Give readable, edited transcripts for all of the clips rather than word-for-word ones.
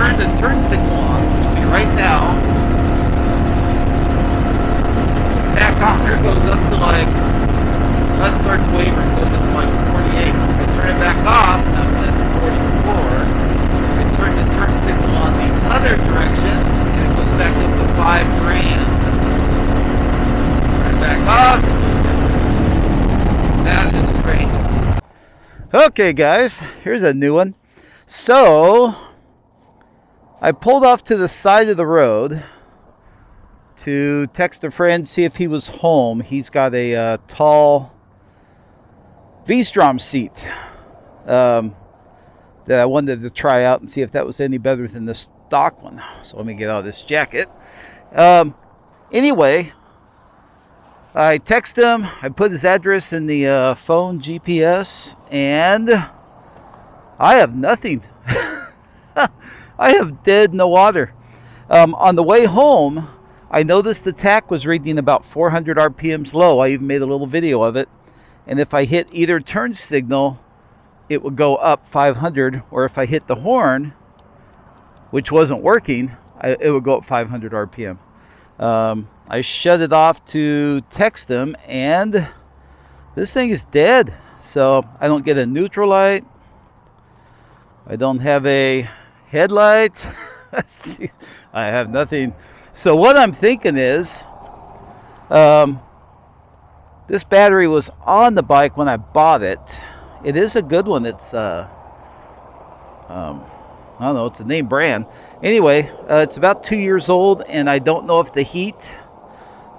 turn the turn signal on, which will be right now. The tachometer goes up to like, that starts wavering, goes up to like 48. I turn it back off, I'm at 44. I turn the turn signal on the other direction, and it goes back up to 5 grand. Turn it back off. That is strange. Okay guys, here's a new one. So I pulled off to the side of the road to text a friend, see if he was home. He's got a tall V-Strom seat that I wanted to try out and see if that was any better than the stock one. So let me get out of this jacket. Anyway, I text him, I put his address in the phone GPS, and I have nothing. I have dead no water. On the way home, I noticed the tach was reading about 400 RPMs low. I even made a little video of it. And if I hit either turn signal, it would go up 500. Or if I hit the horn, which wasn't working, it would go up 500 RPM. I shut it off to text him, and this thing is dead. So I don't get a neutral light. I don't have a headlight. I have nothing. So what I'm thinking is, this battery was on the bike when I bought it. It is a good one. It's I don't know, it's a name brand. Anyway, it's about 2 years old, and I don't know if the heat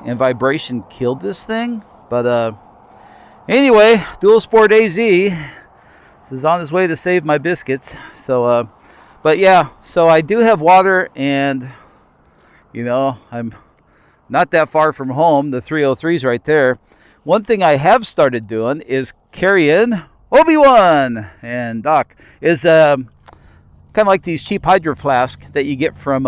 and vibration killed this thing. But anyway, Dual Sport AZ is on his way to save my biscuits. So, but yeah, so I do have water, and you know, I'm not that far from home. The 303's right there. One thing I have started doing is carrying Obi-Wan and Doc. Is kind of like these cheap hydro flasks that you get from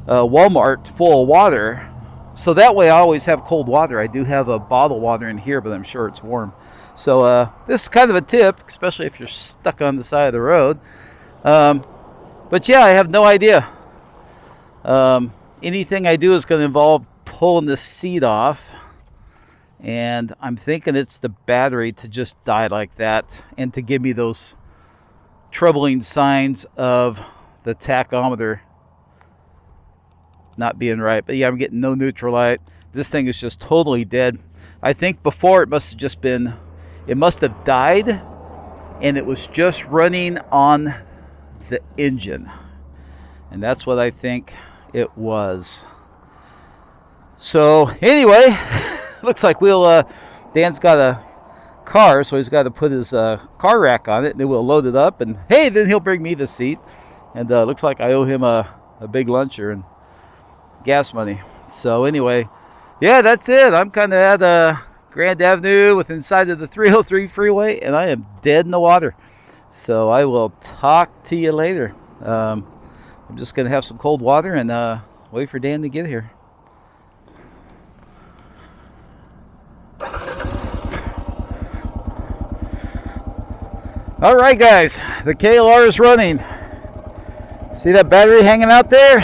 Walmart full of water. So that way I always have cold water. I do have a bottle of water in here, but I'm sure it's warm. So this is kind of a tip, especially if you're stuck on the side of the road. But yeah, I have no idea. Anything I do is going to involve pulling the seat off. And I'm thinking it's the battery to just die like that, and to give me those troubling signs of the tachometer not being right. But yeah, I'm getting no neutral light. This thing is just totally dead. I think before it must have just been, it must have died, and it was just running on the engine. And that's what I think it was. So anyway, looks like we'll, Dan's got a car, so he's got to put his car rack on it, and then we'll load it up, and hey, then he'll bring me the seat. And looks like I owe him a big luncher and gas money. So anyway, yeah, that's it. I'm kind of at Grand Avenue with inside of the 303 freeway, and I am dead in the water. So I will talk to you later. I'm just going to have some cold water and wait for Dan to get here. All right, guys, the KLR is running. See that battery hanging out there?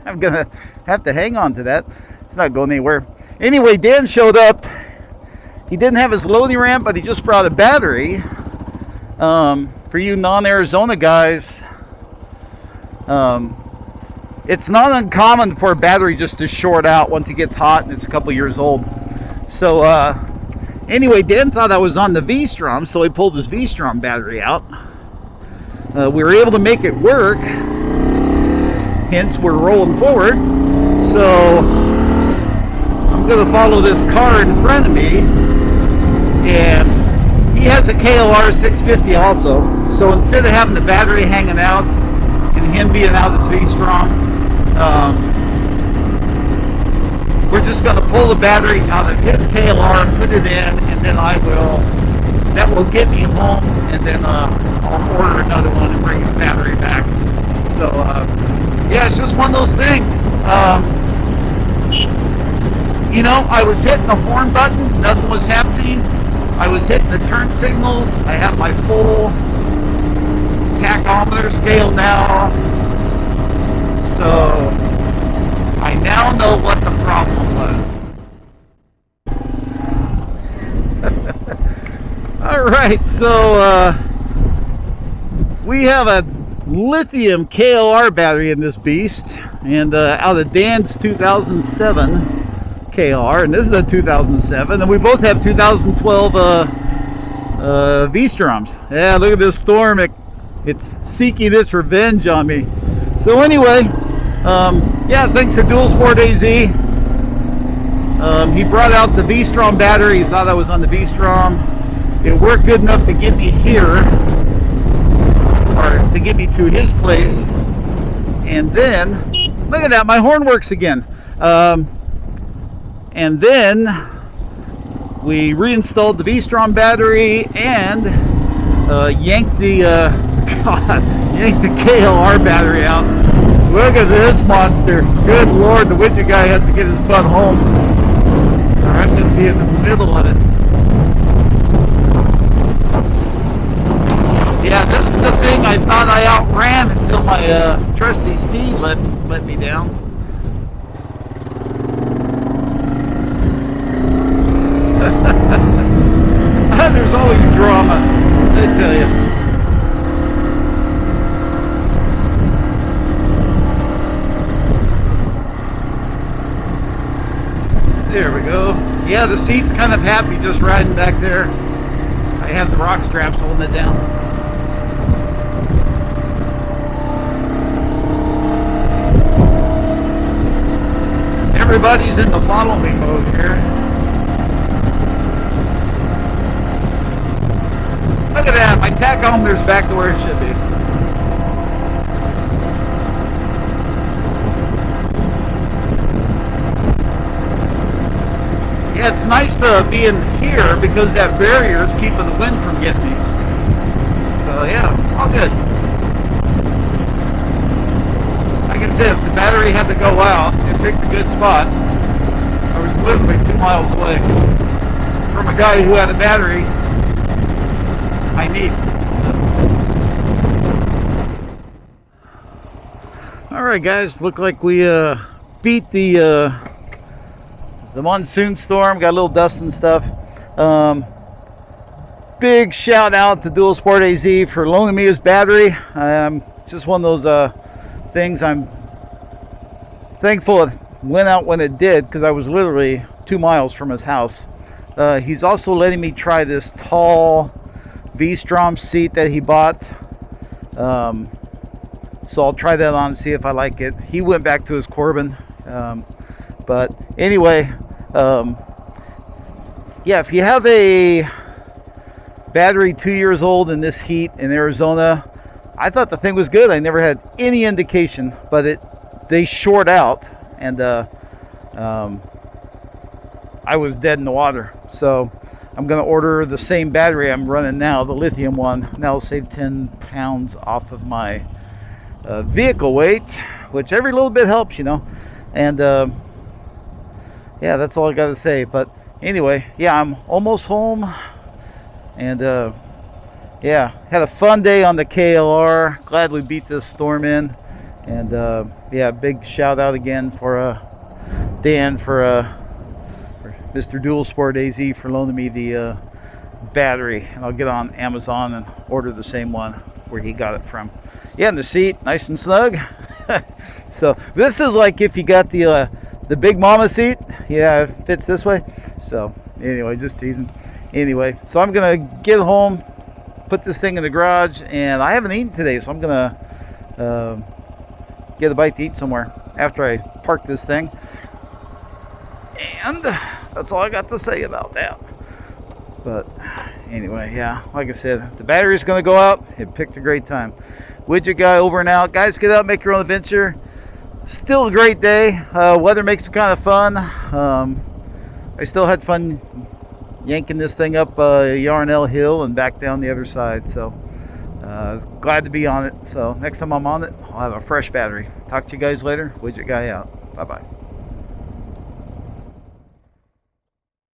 I'm going to have to hang on to that. It's not going anywhere. Anyway, Dan showed up. He didn't have his loading ramp, but he just brought a battery. For you non-Arizona guys, it's not uncommon for a battery just to short out once it gets hot and it's a couple years old. So anyway, Dan thought I was on the V-Strom, so he pulled his V-Strom battery out. We were able to make it work, hence we're rolling forward. So I'm going to follow this car in front of me, and he has a Klr650 also. So instead of having the battery hanging out and him being out his V-Strom, we're just going to pull the battery out of his KLR and put it in, and then that will get me home, and then I'll order another one and bring his battery back. So yeah, it's just one of those things. You know, I was hitting the horn button, nothing was happening. I was hitting the turn signals. I have my full tachometer scale now, so I now know what the problem was. All right, so we have a lithium KLR battery in this beast, and out of Dan's 2007 KLR, and this is a 2007, and we both have 2012 V-Stroms. Yeah, look at this storm. It's seeking its revenge on me. So anyway, yeah, thanks to Dual Sport AZ. He brought out the V-Strom battery. He thought I was on the V-Strom. It worked good enough to get me here, or to get me to his place. And then, look at that, my horn works again. And then we reinstalled the V-Strom battery and yanked the KLR battery out. Look at this monster. Good Lord, the widget guy has to get his butt home, or I'm going to be in the middle of it. Yeah, this is the thing I thought I outran until my trusty Steve let me down. There's always drama, I tell you. There we go. Yeah, the seat's kind of happy just riding back there. I have the rock straps holding it down. Everybody's in the follow me mode here. Look at that, my tachometer's back to where it should be. Yeah, it's nice being here because that barrier is keeping the wind from getting me. So yeah, all good. Like I said, if the battery had to go out, it picked a good spot. I was literally 2 miles away from a guy who had a battery I need. All right, guys, look like we beat the monsoon storm. Got a little dust and stuff. Big shout out to Dual Sport AZ for loaning me his battery. Just one of those things. I'm thankful it went out when it did, because I was literally 2 miles from his house. He's also letting me try this tall V-Strom seat that he bought. So I'll try that on and see if I like it. He went back to his Corbin. But anyway, yeah, if you have a battery 2 years old in this heat in Arizona, I thought the thing was good. I never had any indication, but they short out, and I was dead in the water. So I'm going to order the same battery I'm running now, the lithium one. That'll save 10 pounds off of my vehicle weight, which every little bit helps, you know. And yeah, that's all I got to say. But anyway, yeah, I'm almost home. And yeah, had a fun day on the KLR. Glad we beat this storm in. And yeah, big shout out again for Dan, for Mr. Dual Sport AZ for loaning me the battery. And I'll get on Amazon and order the same one where he got it from. Yeah, and the seat, nice and snug. So this is like if you got the Big Mama seat. Yeah, it fits this way. So anyway, just teasing. Anyway, so I'm gonna get home, put this thing in the garage, and I haven't eaten today, so I'm gonna get a bite to eat somewhere after I park this thing. And that's all I got to say about that. But anyway, yeah, like I said, the battery's gonna go out. It picked a great time. Widget guy over and out. Guys, get out, make your own adventure. Still a great day. Weather makes it kind of fun. I still had fun yanking this thing up Yarnell Hill and back down the other side. So I was glad to be on it. So next time I'm on it, I'll have a fresh battery. Talk to you guys later. Widget guy out. Bye bye.